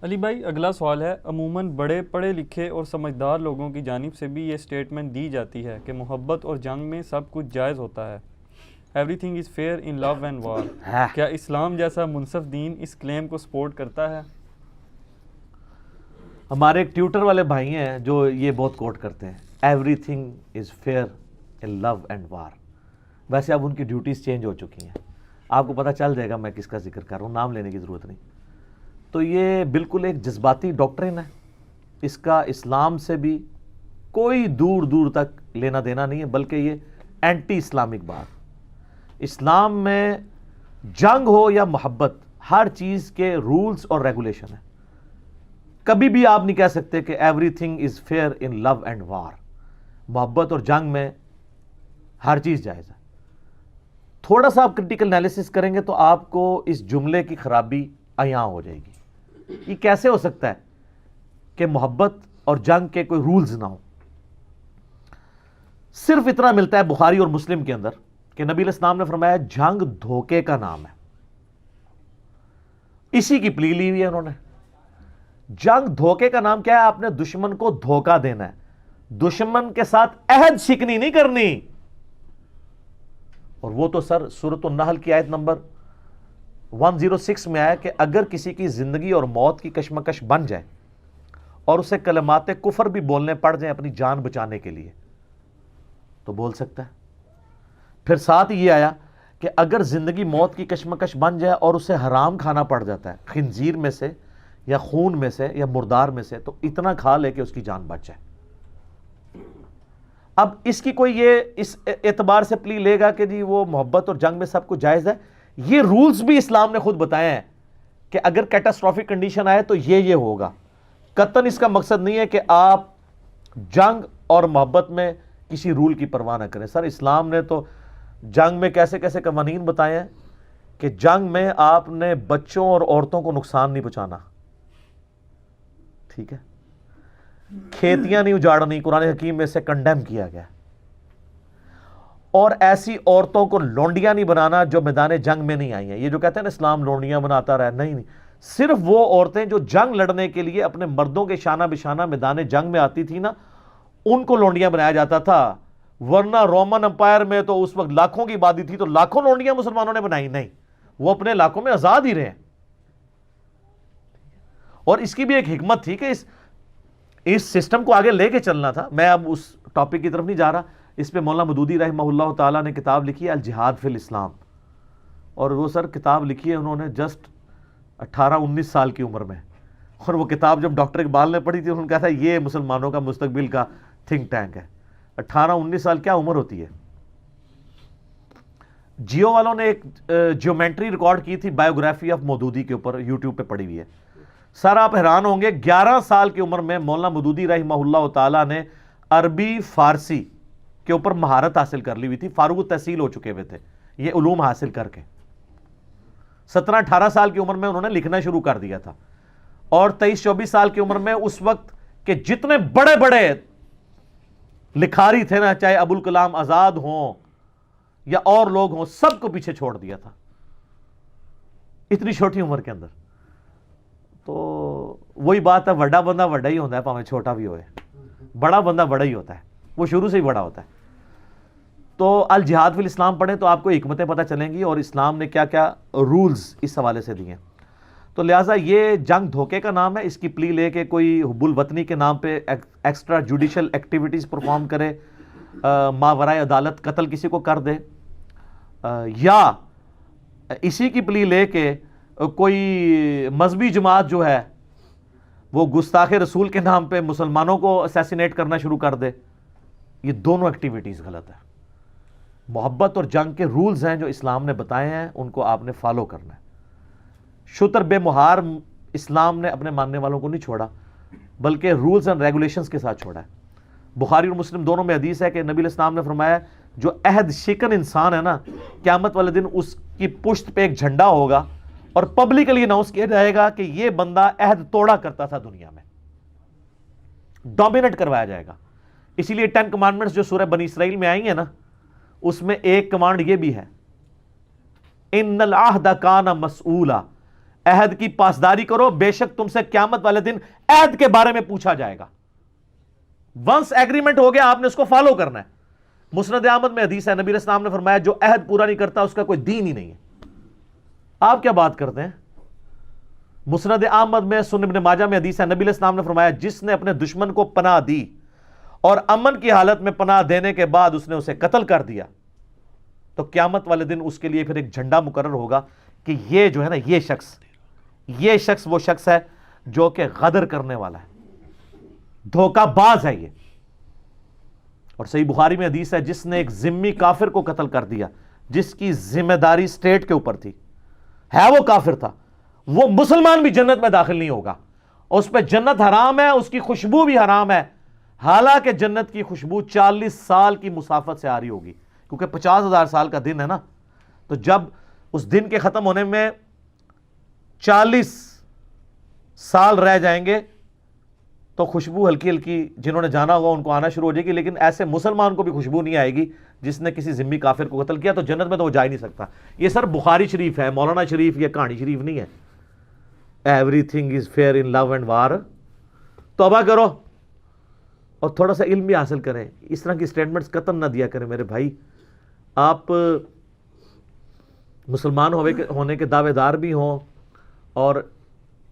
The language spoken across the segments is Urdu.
علی بھائی اگلا سوال ہے، عموماً بڑے پڑھے لکھے اور سمجھدار لوگوں کی جانب سے بھی یہ سٹیٹمنٹ دی جاتی ہے کہ محبت اور جنگ میں سب کچھ جائز ہوتا ہے، everything is fair in love and war. ہے کیا اسلام جیسا منصف دین اس کلیم کو سپورٹ کرتا ہے؟ ہمارے ایک ٹیوٹر والے بھائی ہیں جو یہ بہت کوٹ کرتے ہیں، everything is fair in love and war. ویسے اب ان کی ڈیوٹیز چینج ہو چکی ہیں، آپ کو پتہ چل جائے گا میں کس کا ذکر کر رہا ہوں، نام لینے کی ضرورت نہیں۔ تو یہ بالکل ایک جذباتی ڈاکٹرن ہے، اس کا اسلام سے بھی کوئی دور دور تک لینا دینا نہیں ہے، بلکہ یہ اینٹی اسلامک بات۔ اسلام میں جنگ ہو یا محبت، ہر چیز کے رولز اور ریگولیشن ہیں۔ کبھی بھی آپ نہیں کہہ سکتے کہ everything is fair in love and war. محبت اور جنگ میں ہر چیز جائز ہے۔ تھوڑا سا آپ کرٹیکل انالیسس کریں گے تو آپ کو اس جملے کی خرابی عیاں ہو جائے گی۔ یہ کیسے ہو سکتا ہے کہ محبت اور جنگ کے کوئی رولز نہ ہو؟ صرف اتنا ملتا ہے بخاری اور مسلم کے اندر کہ نبی علیہ السلام نے فرمایا جنگ دھوکے کا نام ہے، اسی کی پلی لی ہوئی ہے انہوں نے۔ جنگ دھوکے کا نام کیا ہے؟ آپ نے دشمن کو دھوکہ دینا ہے، دشمن کے ساتھ عہد شکنی نہیں کرنی۔ اور وہ تو سر سورۃ النحل کی آیت نمبر 106 میں آیا کہ اگر کسی کی زندگی اور موت کی کشمکش بن جائے اور اسے کلمات کفر بھی بولنے پڑ جائیں اپنی جان بچانے کے لیے تو بول سکتا ہے۔ پھر ساتھ یہ آیا کہ اگر زندگی موت کی کشمکش بن جائے اور اسے حرام کھانا پڑ جاتا ہے، خنزیر میں سے یا خون میں سے یا مردار میں سے، تو اتنا کھا لے کہ اس کی جان بچ جائے۔ اب اس کی کوئی یہ اس اعتبار سے پلی لے گا کہ جی وہ محبت اور جنگ میں سب کچھ جائز ہے؟ یہ رولز بھی اسلام نے خود بتائے ہیں کہ اگر کیٹاسٹرافک کنڈیشن آئے تو یہ ہوگا۔ قطعاً اس کا مقصد نہیں ہے کہ آپ جنگ اور محبت میں کسی رول کی پرواہ نہ کریں۔ سر اسلام نے تو جنگ میں کیسے کیسے قوانین بتائے ہیں کہ جنگ میں آپ نے بچوں اور عورتوں کو نقصان نہیں پہنچانا، ٹھیک ہے؟ کھیتیاں نہیں اجاڑنی، قرآن حکیم میں سے کنڈیم کیا گیا۔ اور ایسی عورتوں کو لونڈیاں نہیں بنانا جو میدان جنگ میں نہیں آئی ہیں۔ یہ جو کہتے ہیں نا اسلام لونڈیاں بناتا رہا، نہیں، صرف وہ عورتیں جو جنگ لڑنے کے لیے اپنے مردوں کے شانہ بشانہ میدان جنگ میں آتی تھی نا، ان کو لونڈیاں بنایا جاتا تھا۔ ورنہ رومن امپائر میں تو اس وقت لاکھوں کی آبادی تھی، تو لاکھوں لونڈیاں مسلمانوں نے بنائی نہیں، وہ اپنے علاقوں میں آزاد ہی رہے۔ اور اس کی بھی ایک حکمت تھی کہ اس سسٹم کو آگے لے کے چلنا تھا۔ میں اب اس ٹاپک کی طرف نہیں جا رہا، اس پہ مولانا مودودی رحمہ اللہ تعالیٰ نے کتاب لکھی ہے الجہاد فی الاسلام، اور وہ سر کتاب لکھی ہے انہوں نے جسٹ 18-19 سال کی عمر میں، اور وہ کتاب جب ڈاکٹر اقبال نے پڑھی تھی انہوں نے کہا تھا یہ مسلمانوں کا مستقبل کا تھنک ٹینک ہے۔ 18-19 سال کیا عمر ہوتی ہے؟ جیو والوں نے ایک جیومیٹری ریکارڈ کی تھی بایوگرافی آف مودودی کے اوپر، یوٹیوب پہ پڑی ہوئی ہے۔ سر آپ حیران ہوں گے 11 سال کی عمر میں مولانا مودودی رحمہ اللہ تعالیٰ نے عربی فارسی کے اوپر مہارت حاصل کر لی ہوئی تھی، فارغ التحصیل ہو چکے ہوئے تھے یہ علوم حاصل کر کے۔ 17-18 سال کی عمر میں انہوں نے لکھنا شروع کر دیا تھا، اور 23-24 سال کی عمر میں اس وقت کے جتنے بڑے بڑے لکھاری تھے نا، چاہے ابوالکلام آزاد ہوں یا اور لوگ ہوں، سب کو پیچھے چھوڑ دیا تھا اتنی چھوٹی عمر کے اندر۔ تو وہی بات ہے، بڑا بندہ بڑا ہی ہوتا ہے، پاویں چھوٹا بھی ہوئے، بڑا بندہ بڑا ہی ہوتا ہے، وہ شروع سے ہی بڑا ہوتا ہے۔ تو الجہاد فی الاسلام پڑھیں تو آپ کو حکمتیں پتہ چلیں گی اور اسلام نے کیا کیا رولز اس حوالے سے دیے ہیں۔ تو لہٰذا یہ جنگ دھوکے کا نام ہے، اس کی پلی لے کے کوئی حب الوطنی کے نام پہ ایکسٹرا جوڈیشل ایکٹیویٹیز پرفارم کرے، ماورائے عدالت قتل کسی کو کر دے، یا اسی کی پلی لے کے کوئی مذہبی جماعت جو ہے وہ گستاخ رسول کے نام پہ مسلمانوں کو اسیسینیٹ کرنا شروع کر دے، یہ دونوں ایکٹیویٹیز غلط ہے۔ محبت اور جنگ کے رولز ہیں جو اسلام نے بتائے ہیں، ان کو آپ نے فالو کرنا ہے۔ شتر بے مہار اسلام نے اپنے ماننے والوں کو نہیں چھوڑا، بلکہ رولز اینڈ ریگولیشنز کے ساتھ چھوڑا ہے۔ بخاری اور مسلم دونوں میں حدیث ہے کہ نبی علیہ السلام نے فرمایا جو عہد شکن انسان ہے نا، قیامت والے دن اس کی پشت پہ ایک جھنڈا ہوگا اور پبلکلی اناؤنس کیا جائے گا کہ یہ بندہ عہد توڑا کرتا تھا، دنیا میں ڈومینیٹ کروایا جائے گا۔ اسی لیے 10 کمانڈمنٹس جو سورہ بنی اسرائیل میں آئی ہیں نا، اس میں ایک کمانڈ یہ بھی ہے، ان العہد کان مسئولا، عہد کی پاسداری کرو، بے شک تم سے قیامت والے دن عہد کے بارے میں پوچھا جائے گا. ونس ایگریمنٹ ہو گیا آپ نے اس کو فالو کرنا ہے. مسند احمد میں حدیث ہے، نبی علیہ السلام نے فرمایا جو عہد پورا نہیں کرتا اس کا کوئی دین ہی نہیں ہے. آپ کیا بات کرتے ہیں؟ مسند احمد میں، سنن ابن ماجہ میں حدیث ہے، نبی علیہ السلام نے فرمایا جس نے اپنے دشمن کو پناہ دی اور امن کی حالت میں پناہ دینے کے بعد اس نے اسے قتل کر دیا تو قیامت والے دن اس کے لیے پھر ایک جھنڈا مقرر ہوگا کہ یہ جو ہے نا یہ شخص وہ شخص ہے جو کہ غدر کرنے والا ہے، دھوکہ باز ہے یہ. اور صحیح بخاری میں حدیث ہے جس نے ایک ذمی کافر کو قتل کر دیا جس کی ذمہ داری اسٹیٹ کے اوپر تھی، ہے وہ کافر تھا، وہ مسلمان بھی جنت میں داخل نہیں ہوگا، اس پہ جنت حرام ہے، اس کی خوشبو بھی حرام ہے، حالانکہ جنت کی خوشبو 40 سال کی مسافت سے آ رہی ہوگی، کیونکہ 50,000 سال کا دن ہے نا. تو جب اس دن کے ختم ہونے میں 40 سال رہ جائیں گے تو خوشبو ہلکی ہلکی جنہوں نے جانا ہوگا ان کو آنا شروع ہو جائے گی، لیکن ایسے مسلمان کو بھی خوشبو نہیں آئے گی جس نے کسی ذمی کافر کو قتل کیا، تو جنت میں تو وہ جا ہی نہیں سکتا. یہ سر بخاری شریف ہے، مولانا شریف یا کہانی شریف نہیں ہے. Everything is fair in love and war. توبہ کرو اور تھوڑا سا علم بھی حاصل کریں، اس طرح کی سٹیٹمنٹس قطعاً نہ دیا کریں میرے بھائی. آپ مسلمان ہونے کے دعوے دار بھی ہوں اور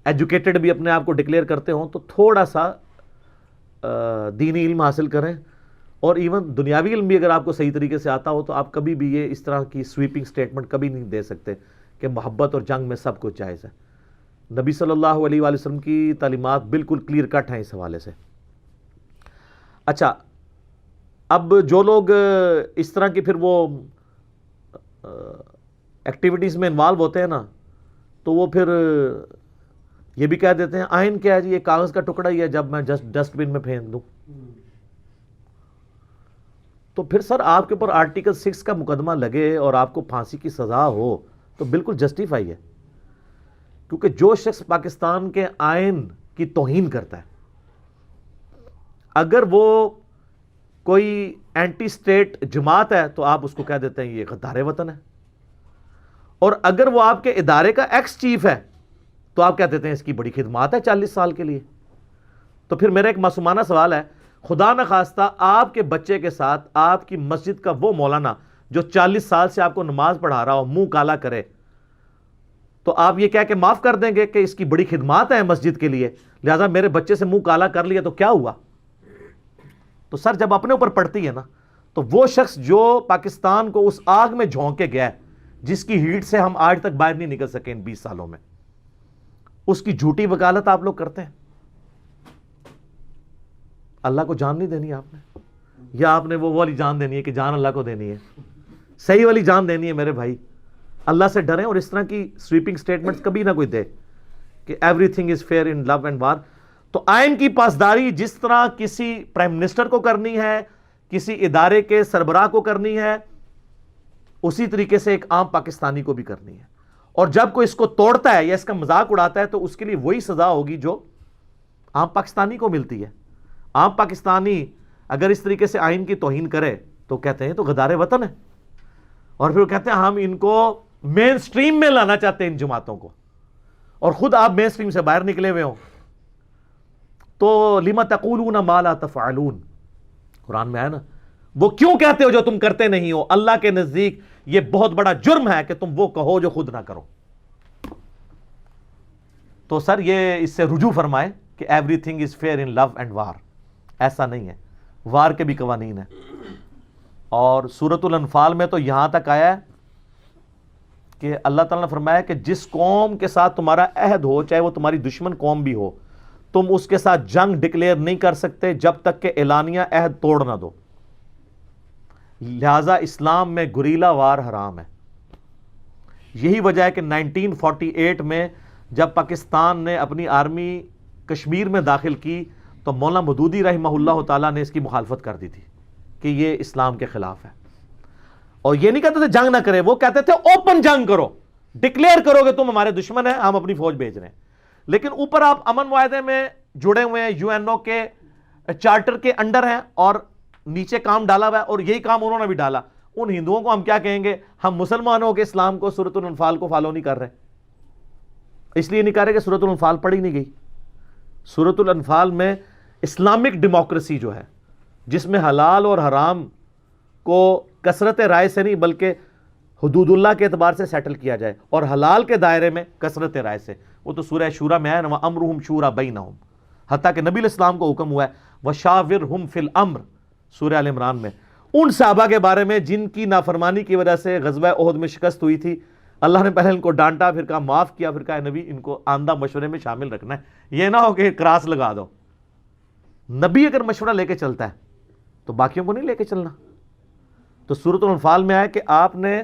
ایجوکیٹڈ بھی اپنے آپ کو ڈکلیئر کرتے ہوں تو تھوڑا سا دینی علم حاصل کریں، اور ایون دنیاوی علم بھی اگر آپ کو صحیح طریقے سے آتا ہو تو آپ کبھی بھی یہ اس طرح کی سویپنگ سٹیٹمنٹ کبھی نہیں دے سکتے کہ محبت اور جنگ میں سب کچھ جائز ہے. نبی صلی اللہ علیہ وآلہ وسلم کی تعلیمات بالکل کلیئر کٹ ہیں اس حوالے سے. اچھا، اب جو لوگ اس طرح کی پھر وہ ایکٹیویٹیز میں انوالو ہوتے ہیں نا تو وہ پھر یہ بھی کہہ دیتے ہیں آئین کیا ہے جی، یہ کاغذ کا ٹکڑا ہی ہے، جب میں جسٹ ڈسٹ بن میں پھینک دوں. تو پھر سر آپ کے اوپر آرٹیکل 6 کا مقدمہ لگے اور آپ کو پھانسی کی سزا ہو تو بالکل جسٹیفائی ہے، کیونکہ جو شخص پاکستان کے آئین کی توہین کرتا ہے، اگر وہ کوئی اینٹی اسٹیٹ جماعت ہے تو آپ اس کو کہہ دیتے ہیں یہ غدار وطن ہے، اور اگر وہ آپ کے ادارے کا ایکس چیف ہے تو آپ کہہ دیتے ہیں اس کی بڑی خدمات ہے 40 سال کے لیے. تو پھر میرا ایک معصومانہ سوال ہے، خدا نخواستہ آپ کے بچے کے ساتھ آپ کی مسجد کا وہ مولانا جو 40 سال سے آپ کو نماز پڑھا رہا ہو منہ کالا کرے تو آپ یہ کہہ کے معاف کر دیں گے کہ اس کی بڑی خدمات ہیں مسجد کے لیے لہذا میرے بچے سے منہ کالا کر لیا تو کیا ہوا؟ تو سر جب اپنے اوپر پڑتی ہے نا تو وہ شخص جو پاکستان کو اس آگ میں جھونک کے گیا ہے جس کی ہیٹ سے ہم آج تک باہر نہیں نکل سکے ان 20 سالوں میں، اس کی جھوٹی وکالت آپ لوگ کرتے ہیں. اللہ کو جان نہیں دینی آپ نے، یا آپ نے وہ والی جان دینی ہے کہ جان اللہ کو دینی ہے؟ صحیح والی جان دینی ہے میرے بھائی. اللہ سے ڈریں اور اس طرح کی سویپنگ سٹیٹمنٹس کبھی نہ کوئی دے کہ everything is fair in love and war. تو آئین کی پاسداری جس طرح کسی پرائم منسٹر کو کرنی ہے، کسی ادارے کے سربراہ کو کرنی ہے، اسی طریقے سے ایک عام پاکستانی کو بھی کرنی ہے. اور جب کوئی اس کو توڑتا ہے یا اس کا مذاق اڑاتا ہے تو اس کے لیے وہی سزا ہوگی جو عام پاکستانی کو ملتی ہے. عام پاکستانی اگر اس طریقے سے آئین کی توہین کرے تو کہتے ہیں تو غدار وطن ہے، اور پھر کہتے ہیں ہم ان کو مین سٹریم میں لانا چاہتے ہیں ان جماعتوں کو، اور خود آپ مین سٹریم سے باہر نکلے ہوئے ہوں. تو لما تقولون ما لا تفعلون، قرآن میں ہے نا، وہ کیوں کہتے ہو جو تم کرتے نہیں ہو؟ اللہ کے نزدیک یہ بہت بڑا جرم ہے کہ تم وہ کہو جو خود نہ کرو. تو سر یہ اس سے رجوع فرمائے کہ everything is fair in love and war. ایسا نہیں ہے، وار کے بھی قوانین ہیں. اور سورۃ الانفال میں تو یہاں تک آیا ہے کہ اللہ تعالیٰ نے فرمایا کہ جس قوم کے ساتھ تمہارا عہد ہو، چاہے وہ تمہاری دشمن قوم بھی ہو، تم اس کے ساتھ جنگ ڈکلیئر نہیں کر سکتے جب تک کہ اعلانیہ عہد توڑ نہ دو. لہذا اسلام میں گریلا وار حرام ہے. یہی وجہ ہے کہ 1948 میں جب پاکستان نے اپنی آرمی کشمیر میں داخل کی تو مولانا مودودی رحمہ اللہ تعالیٰ نے اس کی مخالفت کر دی تھی کہ یہ اسلام کے خلاف ہے. اور یہ نہیں کہتے تھے جنگ نہ کرے، وہ کہتے تھے اوپن جنگ کرو، ڈکلیئر کرو کہ تم ہمارے دشمن ہیں، ہم اپنی فوج بھیج رہے ہیں. لیکن اوپر آپ امن معاہدے میں جڑے ہوئے ہیں، UN کے چارٹر کے انڈر ہیں، اور نیچے کام ڈالا ہوا ہے، اور یہی کام انہوں نے بھی ڈالا. ان ہندوؤں کو ہم کیا کہیں گے؟ ہم مسلمانوں کے اسلام کو، سورۃ الانفال کو فالو نہیں کر رہے. اس لیے نہیں کہہ رہے کہ سورۃ الانفال پڑھی نہیں گئی. سورۃ الانفال میں اسلامک ڈیموکریسی جو ہے، جس میں حلال اور حرام کو کثرت رائے سے نہیں بلکہ حدود اللہ کے اعتبار سے سیٹل کیا جائے، اور حلال کے دائرے میں کثرت رائے سے، وہ تو سورہ شورا میں ہے نا، وَأَمْرُهُمْ شُورَى بَيْنَهُمْ، حتیٰ کہ نبی علیہ السلام کو حکم ہوا ہے وَشَاوِرْهُمْ فِي الْأَمْرِ، سورہ آل عمران میں. ان صحابہ کے بارے میں جن کی نافرمانی کی وجہ سے غزوہ احد میں شکست ہوئی تھی، اللہ نے پہلے ان کو ڈانٹا، پھر کہا معاف کیا، پھر کہا نبی ان کو آندہ مشورے میں شامل رکھنا ہے، یہ نہ ہو کہ کراس لگا دو. نبی اگر مشورہ لے کے چلتا ہے تو باقیوں کو نہیں لے کے چلنا. تو سورۃ الانفال میں آیا کہ آپ نے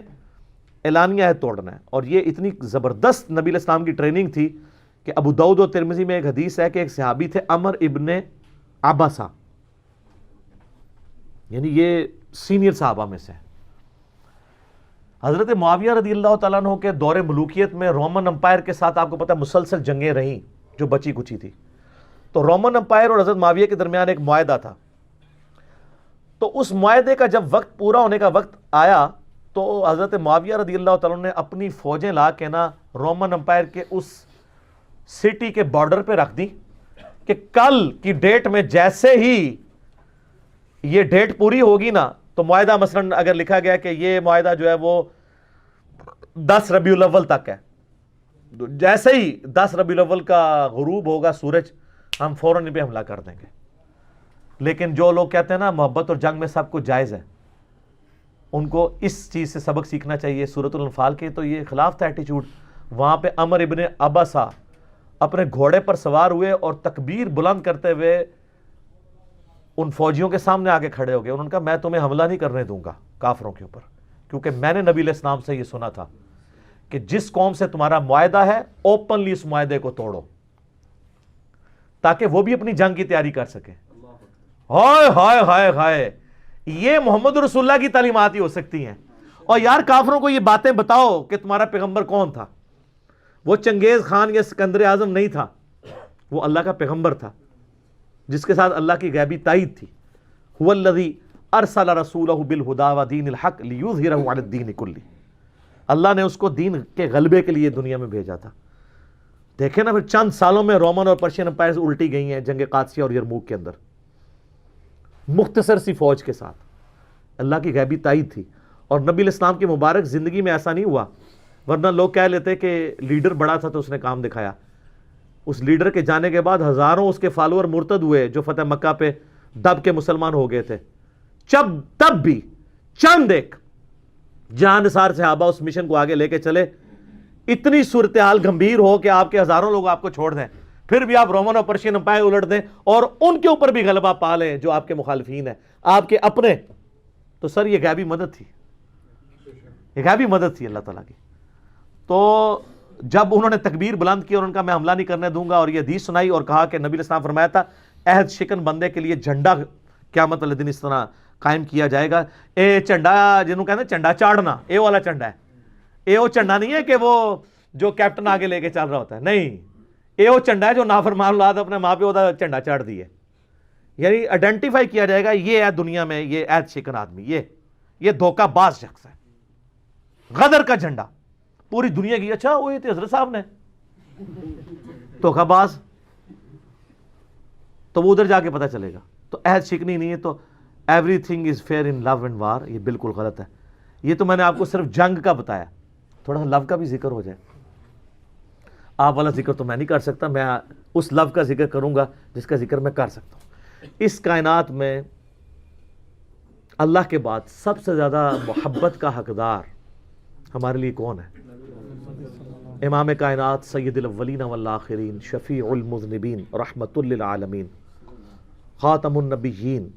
اعلانیہ عہد توڑنا ہے، اور یہ اتنی زبردست نبی علیہ السلام کی ٹریننگ تھی کہ ابو داؤد و ترمذی میں ایک حدیث ہے کہ ایک صحابی تھے عمر ابن عباسہ، یعنی یہ سینئر صحابہ میں سے. حضرت معاویہ رضی اللہ تعالیٰ عنہ کے دور ملوکیت میں رومن امپائر کے ساتھ آپ کو پتہ مسلسل جنگیں رہیں جو بچی کچی تھی. تو رومن امپائر اور حضرت معاویہ کے درمیان ایک معاہدہ تھا. تو اس معاہدے کا جب وقت پورا ہونے کا وقت آیا تو حضرت معاویہ رضی اللہ تعالیٰ نے اپنی فوجیں لا کے نا رومن امپائر کے اس سٹی کے بارڈر پہ رکھ دی کہ کل کی ڈیٹ میں جیسے ہی یہ ڈیٹ پوری ہوگی نا، تو معاہدہ مثلا اگر لکھا گیا کہ یہ معاہدہ جو ہے وہ 10 ربیع الاول تک ہے، جیسے ہی 10 ربیع الاول کا غروب ہوگا سورج، ہم فوراً ان پہ حملہ کر دیں گے. لیکن جو لوگ کہتے ہیں نا محبت اور جنگ میں سب کچھ جائز ہے، ان کو اس چیز سے سبق سیکھنا چاہیے. سورۃ الانفال کے تو یہ خلاف تھا ایٹیچیوڈ. وہاں پہ عمر ابن عباسہ اپنے گھوڑے پر سوار ہوئے اور تکبیر بلند کرتے ہوئے ان فوجیوں کے سامنے آگے کھڑے ہو گئے. انہوں نے کہا میں تمہیں حملہ نہیں کرنے دوں گا کافروں کے اوپر، کیونکہ میں نے نبی علیہ السلام سے یہ سنا تھا کہ جس قوم سے تمہارا معاہدہ ہے اوپنلی اس معاہدے کو توڑو تاکہ وہ بھی اپنی جنگ کی تیاری کر سکے. ہائے ہائے ہائے ہائے، یہ محمد رسول اللہ کی تعلیمات ہی ہو سکتی ہیں. اور یار کافروں کو یہ باتیں بتاؤ کہ تمہارا پیغمبر کون تھا. وہ چنگیز خان یا سکندر اعظم نہیں تھا، وہ اللہ کا پیغمبر تھا جس کے ساتھ اللہ کی غیبی تائید تھی. هو الذی ارسل رسولہ بالہدی ودین الحق لیظہرہ علی الدین کلہ. اللہ نے اس کو دین کے غلبے کے لیے دنیا میں بھیجا تھا. دیکھیں نا پھر چند سالوں میں رومن اور پرشین امپائرز الٹی گئی ہیں جنگ قادسیہ اور یرموک کے اندر، مختصر سی فوج کے ساتھ. اللہ کی غیبی تائید تھی. اور نبی علیہ السلام کی مبارک زندگی میں ایسا نہیں ہوا، ورنہ لوگ کہہ لیتے کہ لیڈر بڑا تھا تو اس نے کام دکھایا. اس لیڈر کے جانے کے بعد ہزاروں اس کے فالوور مرتد ہوئے جو فتح مکہ پہ دب کے مسلمان ہو گئے تھے. تب بھی چند ایک جہاں نثار صحابہ اس مشن کو آگے لے کے چلے. اتنی صورتحال گمبھیر ہو کہ آپ کے ہزاروں لوگ آپ کو چھوڑ دیں، پھر بھی آپ رومن اور پرشین امپائر الٹ دیں اور ان کے اوپر بھی غلبہ پا لیں جو آپ کے مخالفین ہیں، آپ کے اپنے. تو سر یہ غیبی مدد تھی، یہ غیبی مدد تھی اللہ تعالیٰ کی. تو جب انہوں نے تکبیر بلند کی اور ان کا میں حملہ نہیں کرنے دوں گا اور یہ حدیث سنائی اور کہا کہ نبی علیہ السلام فرمایا تھا عہد شکن بندے کے لیے جھنڈا قیامت والے دن اس طرح قائم کیا جائے گا. اے جھنڈا جنہوں کہتے ہیں جھنڈا چاڑنا، اے والا جھنڈا ہے. اے وہ جھنڈا نہیں ہے کہ وہ جو کیپٹن آگے لے کے چل رہا ہوتا ہے، نہیں، اے وہ جھنڈا ہے جو نافرمان اولاد اپنے ماں پہ ہوتا جھنڈا چاڑ دیے. یعنی آئیڈینٹیفائی کیا جائے گا یہ ہے دنیا میں یہ عہد شکن آدمی، یہ دھوکہ باز شخص ہے، غدر کا جھنڈا. پوری دنیا کی اچھا وہ یہ تھے حضرت صاحب نے دھوکہ باز، تو وہ ادھر جا کے پتہ چلے گا. تو عہد شکنی نہیں ہے. تو everything is fair in love and war, یہ بالکل غلط ہے. یہ تو میں نے آپ کو صرف جنگ کا بتایا، تھوڑا سا لو کا بھی ذکر ہو جائے. آپ والا ذکر تو میں نہیں کر سکتا، میں اس لو کا ذکر کروں گا جس کا ذکر میں کر سکتا ہوں. اس کائنات میں اللہ کے بعد سب سے زیادہ محبت کا حقدار ہمارے لیے کون ہے؟ امام کائنات سید الاولین والآخرین، شفیع المذنبین، رحمت للعالمین، خاتم النبیین،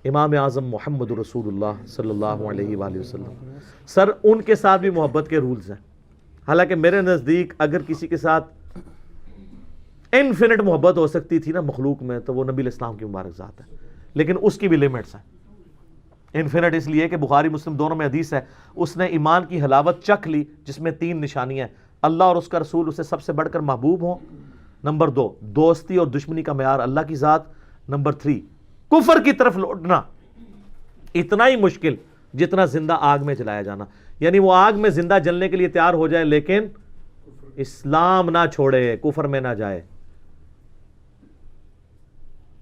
امام اعظم محمد رسول اللہ صلی اللہ علیہ وآلہ وسلم. سر ان کے ساتھ بھی محبت کے رولز ہیں. حالانکہ میرے نزدیک اگر کسی کے ساتھ انفینٹ محبت ہو سکتی تھی نا مخلوق میں تو وہ نبی علیہ السلام کی مبارک ذات ہے، لیکن اس کی بھی لیمٹس ہیں. انفینٹ اس لیے کہ بخاری مسلم دونوں میں حدیث ہے، اس نے ایمان کی حلاوت چکھ لی جس میں 3 نشانیاں ہیں: اللہ اور اس کا رسول اسے سب سے بڑھ کر محبوب ہوں، نمبر 2 دوستی اور دشمنی کا معیار اللہ کی ذات، نمبر 3 کفر کی طرف لوٹنا اتنا ہی مشکل جتنا زندہ آگ میں جلایا جانا. یعنی وہ آگ میں زندہ جلنے کے لیے تیار ہو جائے لیکن اسلام نہ چھوڑے، کفر میں نہ جائے۔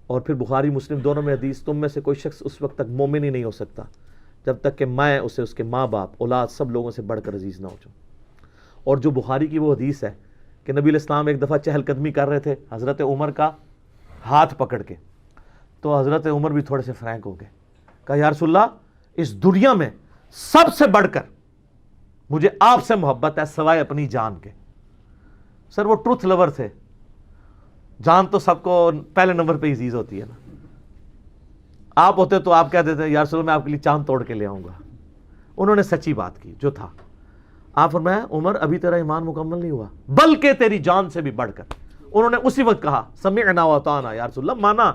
اور پھر بخاری مسلم دونوں میں حدیث، تم میں سے کوئی شخص اس وقت تک مومن ہی نہیں ہو سکتا جب تک کہ میں اسے اس کے ماں باپ اولاد سب لوگوں سے بڑھ کر عزیز نہ ہو جاؤں۔ اور جو بخاری کی وہ حدیث ہے کہ نبی علیہ السلام ایک دفعہ چہل قدمی کر رہے تھے حضرت عمر کا ہاتھ پکڑ کے، تو حضرت عمر بھی تھوڑے سے فرینک ہو گئے، کہا یا رسول اللہ اس دنیا میں سب سے بڑھ کر مجھے آپ سے محبت ہے سوائے اپنی جان کے۔ سر وہ ٹروتھ لور تھے، جان تو سب کو پہلے نمبر پہ عزیز ہوتی ہے نا۔ آپ ہوتے تو آپ کہہ دیتے یا رسول اللہ میں آپ کے لیے چاند توڑ کے لے آؤں گا۔ انہوں نے سچی بات کی جو تھا۔ آپ فرمایا عمر ابھی تیرا ایمان مکمل نہیں ہوا، بلکہ تیری جان سے بھی بڑھ کر۔ انہوں نے اسی وقت کہا سمعنا واطعنا یا رسول اللہ، مانا،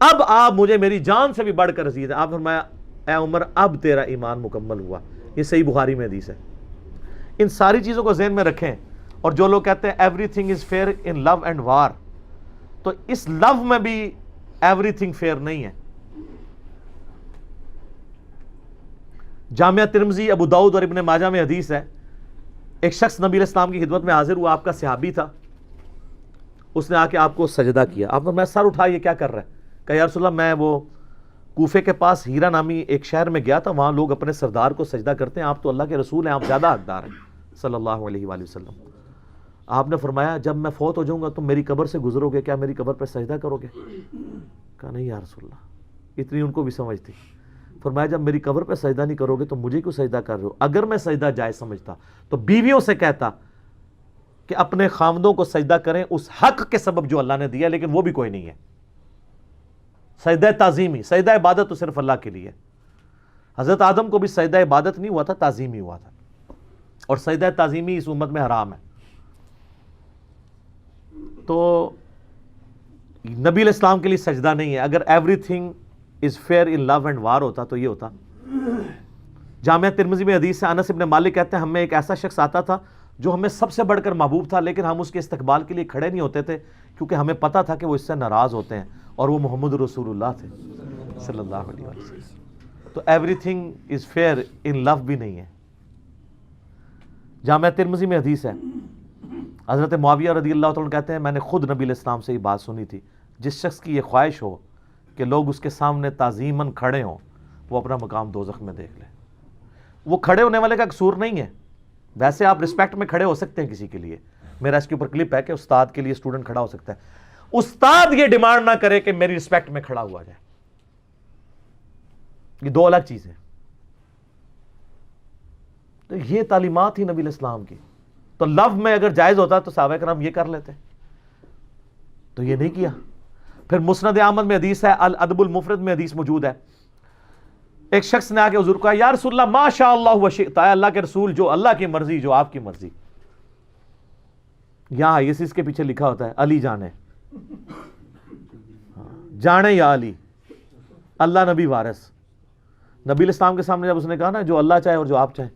اب آپ مجھے میری جان سے بھی بڑھ کر عزیز ہے۔ آپ فرمایا اے عمر اب تیرا ایمان مکمل ہوا۔ یہ صحیح بخاری میں حدیث ہے۔ ان ساری چیزوں کو ذہن میں رکھیں۔ اور جو لوگ کہتے ہیں everything is fair in love and war, تو اس لو میں بھی ایوری تھنگ فیئر نہیں ہے۔ جامعہ ترمذی، ابو داؤد اور ابن ماجہ میں حدیث ہے، ایک شخص نبی علیہ السلام کی خدمت میں حاضر ہوا، آپ کا صحابی تھا، اس نے آ کے آپ کو سجدہ کیا۔ آپ نے میں سر اٹھا یہ کیا کر رہا ہے؟ کہا یا رسول اللہ میں وہ کوفے کے پاس ہیرا نامی ایک شہر میں گیا تھا، وہاں لوگ اپنے سردار کو سجدہ کرتے ہیں، آپ تو اللہ کے رسول ہیں، آپ زیادہ حقدار ہیں صلی اللہ علیہ وآلہ وسلم۔ آپ نے فرمایا جب میں فوت ہو جاؤں گا تم میری قبر سے گزرو گے، کیا میری قبر پہ سجدہ کرو گے؟ کہا نہیں یا رسول اللہ، اتنی ان کو بھی سمجھ تھی۔ فرمایا جب میری قبر پہ سجدہ نہیں کرو گے تو مجھے کیوں سجدہ کر رہے ہو؟ اگر میں سجدہ جائز سمجھتا تو بیویوں سے کہتا کہ اپنے خاوندوں کو سجدہ کریں اس حق کے سبب جو اللہ نے دیا، لیکن وہ بھی کوئی نہیں ہے۔ سجدہ تعظیمی، سجدہ عبادت تو صرف اللہ کے لیے۔ حضرت آدم کو بھی سجدہ عبادت نہیں ہوا تھا، تعظیمی ہوا تھا، اور سجدہ تعظیمی اس امت میں حرام ہے۔ تو نبی علیہ السلام کے لیے سجدہ نہیں ہے۔ اگر everything is fair in love and war ہوتا تو یہ ہوتا۔ جامعہ ترمذی میں حدیث ہے، انس ابن مالک کہتے ہیں ہمیں ایک ایسا شخص آتا تھا جو ہمیں سب سے بڑھ کر محبوب تھا، لیکن ہم اس کے استقبال کے لیے کھڑے نہیں ہوتے تھے کیونکہ ہمیں پتا تھا کہ وہ اس سے ناراض ہوتے ہیں، اور وہ محمد رسول اللہ تھے صلی اللہ علیہ وسلم۔ تو everything is fair in لو بھی نہیں ہے۔ جامعہ ترمذی میں حدیث ہے، حضرت معاویہ رضی اللہ تعالیٰ کہتے ہیں میں نے خود نبی علیہ السلام سے یہ بات سنی تھی، جس شخص کی یہ خواہش ہو کہ لوگ اس کے سامنے تعظیماً کھڑے ہوں، وہ اپنا مقام دوزخ میں دیکھ لے۔ وہ کھڑے ہونے والے کا قصور نہیں ہے، ویسے آپ رسپیکٹ میں کھڑے ہو سکتے ہیں کسی کے لیے۔ میرا اس کے اوپر کلپ ہے کہ استاد کے لیے اسٹوڈنٹ کھڑا ہو سکتا ہے، استاد یہ ڈیمانڈ نہ کرے کہ میری رسپیکٹ میں کھڑا ہوا جائے، یہ دو الگ چیزیں۔ تو یہ تعلیمات ہی نبی علیہ السلام کی۔ تو لو میں اگر جائز ہوتا تو صحابہ کرام یہ کر لیتے، تو یہ نہیں کیا۔ پھر مسند احمد میں حدیث ہے، الادب المفرد میں حدیث موجود ہے، ایک شخص نے آ کے حضور کو کہا یا رسول اللہ ما شاء اللہ وشئت، اے اللہ کے رسول جو اللہ کی مرضی جو آپ کی مرضی۔ یہاں اس کے پیچھے لکھا ہوتا ہے علی جانے، جانے یا علی، اللہ نبی وارث۔ نبی علیہ السلام کے سامنے جب اس نے کہا نا جو اللہ چاہے اور جو آپ چاہیں،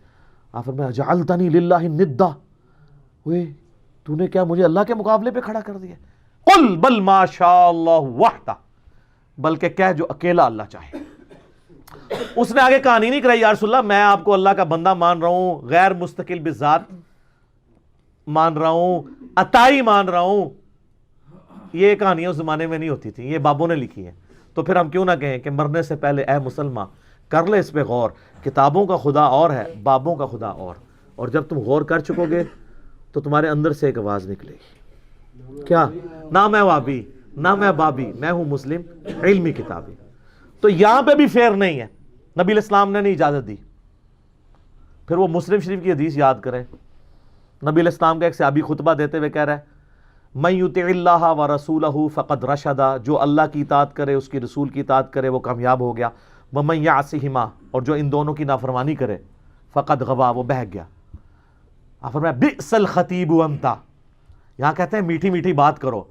آپ فرمایا جعلتنی للہ ندا، اوے تو نے کیا مجھے اللہ کے مقابلے پہ کھڑا کر دیا؟ قل بل ما شاء اللہ وحدہ، بلکہ کہہ جو اکیلا اللہ چاہے۔ اس نے آگے کہانی نہیں کرائی یا رسول اللہ میں آپ کو اللہ کا بندہ مان رہا ہوں، غیر مستقل بذات مان رہا ہوں، عطائی مان رہا ہوں۔ یہ کہانیاں اس زمانے میں نہیں ہوتی تھیں، یہ بابوں نے لکھی ہیں۔ تو پھر ہم کیوں نہ کہیں کہ مرنے سے پہلے اے مسلمان کر لے اس پہ غور، کتابوں کا خدا اور ہے، بابوں کا خدا اور جب تم غور کر چکو گے تو تمہارے اندر سے ایک آواز نکلے گی، کیا؟ نہ میں وابی نہ میں بابی، میں ہوں مسلم علمی کتابی۔ تو یہاں پہ بھی فیئر نہیں ہے، نبی علیہ السلام نے نہیں اجازت دی۔ پھر وہ مسلم شریف کی حدیث یاد کریں، نبی علیہ السلام کا ایک صحابی خطبہ دیتے ہوئے کہہ رہا ہے من یطع اللہ ورسولہ فقد رشد، جو اللہ کی اطاعت کرے اس کی رسول کی اطاعت کرے وہ کامیاب ہو گیا، ومن یعصہما، اور جو ان دونوں کی نافرمانی کرے فقد غوا، وہ بہک گیا۔ آپ فرمایا بئس الخطیب انت، یہاں کہتے ہیں میٹھی میٹھی بات کرو۔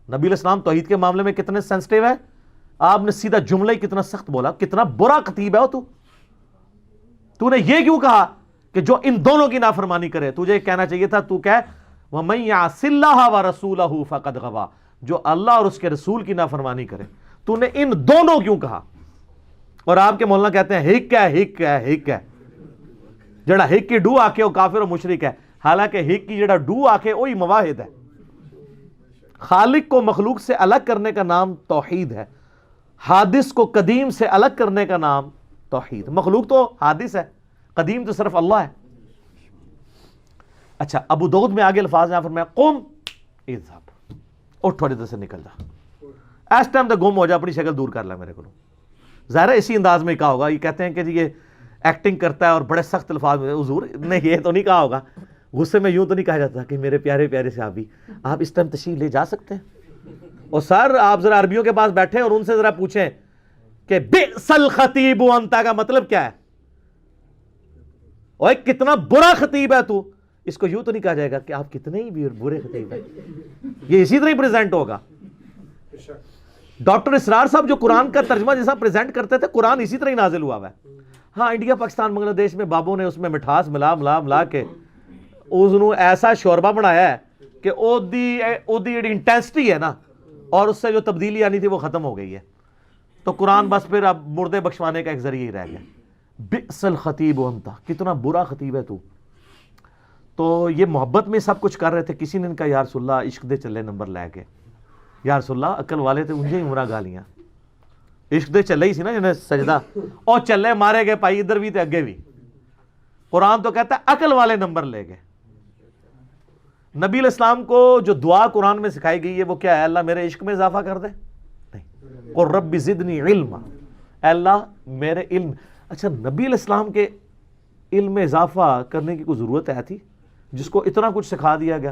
نبی علیہ السلام توحید کے معاملے میں کتنے سینسٹیو ہے، آپ نے سیدھا جملہ ہی کتنا سخت بولا، کتنا برا خطیب ہے تو نے یہ کیوں کہا کہ جو ان دونوں کی نافرمانی کرے؟ تجھے کہنا چاہیے تھا تو کہہ وَمَن يَعْصِ اللَّهَ وَرَسُولَهُ فَقَدْ غَوَىٰ، جو اللہ اور اس کے رسول کی نافرمانی کرے۔ تو نے ان دونوں کیوں کہا؟ اور آپ کے مولانا کہتے ہیں ہک ہے، ہک ہے، ہک ہے، جڑا ہک کی ڈو آکے وہ کافر و مشرک ہے۔ حالانکہ ہک کی جڑا ڈو آکھے وہی مواحد ہے. خالق کو مخلوق سے الگ کرنے کا نام توحید ہے. حادث کو قدیم سے الگ کرنے کا نام توحید. مخلوق تو حادث ہے, قدیم تو صرف اللہ ہے. اچھا, ابو داؤد میں آگے الفاظ ہیں فرمایا قم اذهب, اٹھ ادھر سے نکل جا. اس ٹائم تو گم ہو جا, اپنی شکل دور کر لے میرے کو. ظاہر ہے اسی انداز میں کہا ہوگا. یہ کہتے ہیں کہ جی یہ ایکٹنگ کرتا ہے اور بڑے سخت الفاظ میں. حضور نے یہ تو نہیں کہا ہوگا, غصے میں یوں تو نہیں کہا جاتا کہ میرے پیارے پیارے صحابی آپ اس ٹائم تشریف لے جا سکتے ہیں. اور سر آپ ذرا عربیوں کے پاس بیٹھیں اور ان سے ذرا پوچھیں کہ بئس الخطیب انت کا مطلب کیا ہے. اوے کتنا برا خطیب ہے تو. اس کو یوں تو نہیں کہا جائے گا کہ آپ کتنے ہی برے خطیب ہیں. یہ اسی طرح ہی پریزنٹ ہوگا. ڈاکٹر اسرار صاحب جو قرآن کا ترجمہ جیسا پریزنٹ کرتے تھے, قرآن اسی طرح ہی نازل ہوا ہے. ہاں, انڈیا پاکستان بنگلہ دیش میں بابوں نے اس میں مٹھاس ملا کے اس نو ایسا شوربہ بنایا ہے کہ او دی انٹینسٹی ہے نا, اور اس سے جو تبدیلی آنی تھی وہ ختم ہو گئی ہے. تو قرآن بس پھر اب مردے بخشوانے کا ایک ذریعہ ہی رہ گیا. بئس الخطیب انت, کتنا برا خطیب ہے تو. تو یہ محبت میں سب کچھ کر رہے تھے. کسی نے ان کا یا رسول اللہ عشق دے چلے نمبر لے کے, یا رسول اللہ عقل والے تھے انجے ہی عمرہ گالیاں. عشق دے چلے ہی سی نا جنہیں سجدہ, اور چلے مارے گئے پائی ادھر بھی تے اگے بھی. قرآن تو کہتا ہے عقل والے نمبر لے گئے. نبی علیہ السلام کو جو دعا قرآن میں سکھائی گئی ہے وہ کیا ہے؟ اللہ میرے عشق میں اضافہ کر دے. نہیں, قل رب زدنی علما, اے اللہ میرے علم. اچھا, نبی علیہ السلام کے علم میں اضافہ کرنے کی کوئی ضرورت ہے تھی جس کو اتنا کچھ سکھا دیا گیا؟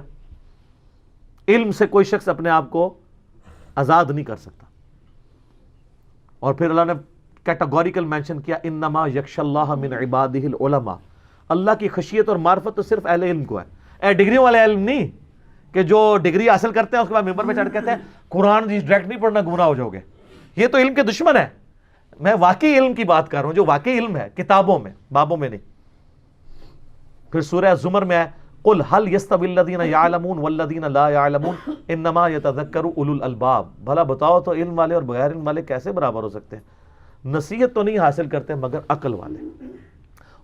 علم سے کوئی شخص اپنے آپ کو آزاد نہیں کر سکتا. اور پھر اللہ نے کیٹاگوریکل مینشن کیا انما یخشی اللہ من عبادہ العلماء. اللہ کی خشیت اور معرفت تو صرف اہل علم کو ہے, اے ڈگریوں والے علم نہیں کہ جو ڈگری حاصل کرتے ہیں اس کے بعد ممبر پہ چڑھ کہتے ہیں قرآن ڈائریکٹ نہیں پڑھنا گمراہ ہو جاؤ گے. یہ تو علم کے دشمن ہے. میں واقعی علم کی بات کر رہا ہوں, جو واقعی علم ہے کتابوں میں, بابوں میں نہیں. پھر سورہ زمر میں ہے قل هل يستوي الذين يعلمون والذين لا يعلمون انما يتذكر اولو الالباب. بھلا بتاؤ تو علم والے اور بغیر علم والے کیسے برابر ہو سکتے ہیں؟ نصیحت تو نہیں حاصل کرتے مگر عقل والے.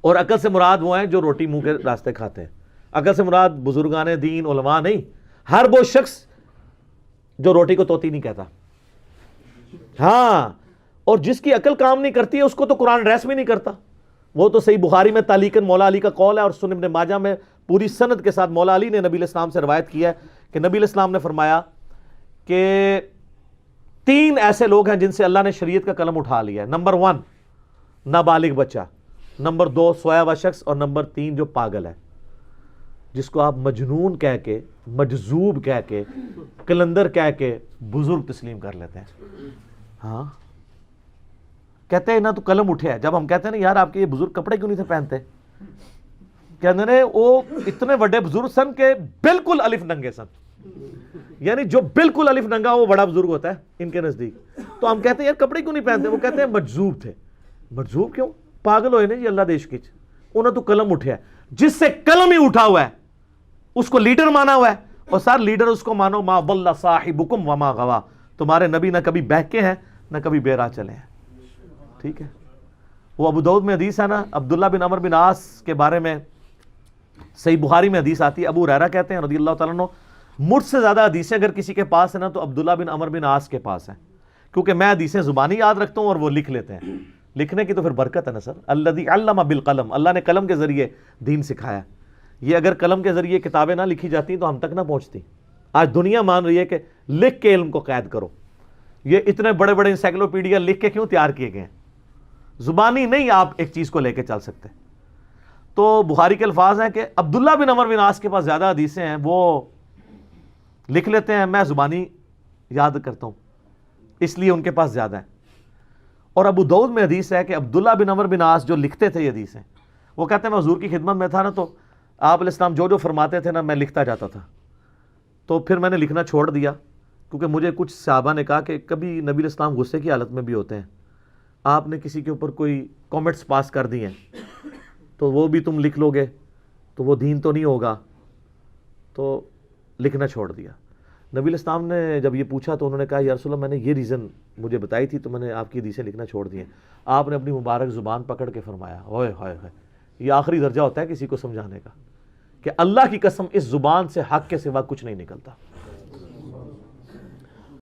اور عقل سے مراد وہ ہیں جو روٹی منہ کے راستے کھاتے ہیں. عقل سے مراد بزرگان دین علماء نہیں, ہر وہ شخص جو روٹی کو توتی نہیں کہتا. ہاں, اور جس کی عقل کام نہیں کرتی ہے اس کو تو قرآن ریس بھی نہیں کرتا. وہ تو صحیح بخاری میں تعلیقاً مولا علی کا قول ہے, اور سنن ابن ماجہ میں پوری سند کے ساتھ مولا علی نے نبی علیہ السلام سے روایت کیا ہے کہ نبی علیہ السلام نے فرمایا کہ 3 ایسے لوگ ہیں جن سے اللہ نے شریعت کا قلم اٹھا لیا ہے. نمبر 1 نابالغ بچہ, نمبر 2 سویا ہوا شخص, اور نمبر 3 جو پاگل ہے, جس کو آپ مجنون کہہ کے, مجذوب کہہ کے, کلندر کہہ کے بزرگ تسلیم کر لیتے ہیں. ہاں, کہتے ہیں نا تو قلم اٹھے ہے. جب ہم کہتے ہیں نا یار آپ کے یہ بزرگ کپڑے کیوں نہیں تھے پہنتے, کہتے ہیں وہ اتنے بڑے بزرگ سن کہ بالکل الف ننگے سن. یعنی جو بالکل الف ننگا وہ بڑا بزرگ ہوتا ہے ان کے نزدیک. تو ہم کہتے ہیں یار کپڑے کیوں نہیں پہنتے, وہ کہتے ہیں مجذوب تھے. مجذوب کیوں؟ پاگل ہوئے نا جی اللہ دیش کی. انہوں تو قلم اٹھے ہے. جس سے قلم ہی اٹھا ہوا ہے اس کو لیڈر مانا ہوا ہے. اور سر لیڈر اس کو مانو ما ضل صاحبکم وما غوا. تمہارے نبی نہ کبھی بہکے ہیں نہ کبھی بے راہ چلے ہیں. ٹھیک ہے, وہ ابو داؤد میں حدیث ہے نا, عبداللہ بن عمر بن عاص کے بارے میں صحیح بخاری میں حدیث آتی ہے. ابو ہریرہ کہتے ہیں رضی اللہ تعالیٰ عنہ, مجھ سے زیادہ حدیثیں اگر کسی کے پاس ہیں نا تو عبداللہ بن عمر بن عاص کے پاس ہیں, کیونکہ میں حدیثیں زبانی یاد رکھتا ہوں اور وہ لکھ لیتے ہیں. لکھنے کی تو پھر برکت ہے نا سر. الذی علم بالقلم, اللہ نے قلم کے ذریعے دین سکھایا. یہ اگر قلم کے ذریعے کتابیں نہ لکھی جاتی تو ہم تک نہ پہنچتی. آج دنیا مان رہی ہے کہ لکھ کے علم کو قید کرو. یہ اتنے بڑے بڑے انسائکلوپیڈیا لکھ کے کیوں تیار کیے گئے ہیں؟ زبانی نہیں آپ ایک چیز کو لے کے چل سکتے. تو بخاری کے الفاظ ہیں کہ عبداللہ بن عمر بن عاص کے پاس زیادہ حدیثیں ہیں, وہ لکھ لیتے ہیں, میں زبانی یاد کرتا ہوں, اس لیے ان کے پاس زیادہ ہیں. اور ابو داؤد میں حدیث ہے کہ عبداللہ بن عمر بن عاص جو لکھتے تھے یہ حدیثیں, وہ کہتے ہیں میں حضور کی خدمت میں تھا نا تو آپ علیہ السلام جو فرماتے تھے نا میں لکھتا جاتا تھا. تو پھر میں نے لکھنا چھوڑ دیا کیونکہ مجھے کچھ صحابہ نے کہا کہ کبھی نبی علیہ السلام غصے کی حالت میں بھی ہوتے ہیں, آپ نے کسی کے اوپر کوئی کامنٹس پاس کر دیے ہیں تو وہ بھی تم لکھ لو گے تو وہ دین تو نہیں ہوگا, تو لکھنا چھوڑ دیا. نبی علیہ السلام نے جب یہ پوچھا تو انہوں نے کہا یا رسول اللہ میں نے یہ ریزن مجھے بتائی تھی تو میں نے آپ کی حدیثیں لکھنا چھوڑ دی ہیں. آپ نے اپنی مبارک زبان پکڑ کے فرمایا اوئے ہائے ہائے, یہ آخری درجہ ہوتا ہے کسی کو سمجھانے کا کہ اللہ کی قسم اس زبان سے حق کے سوا کچھ نہیں نکلتا.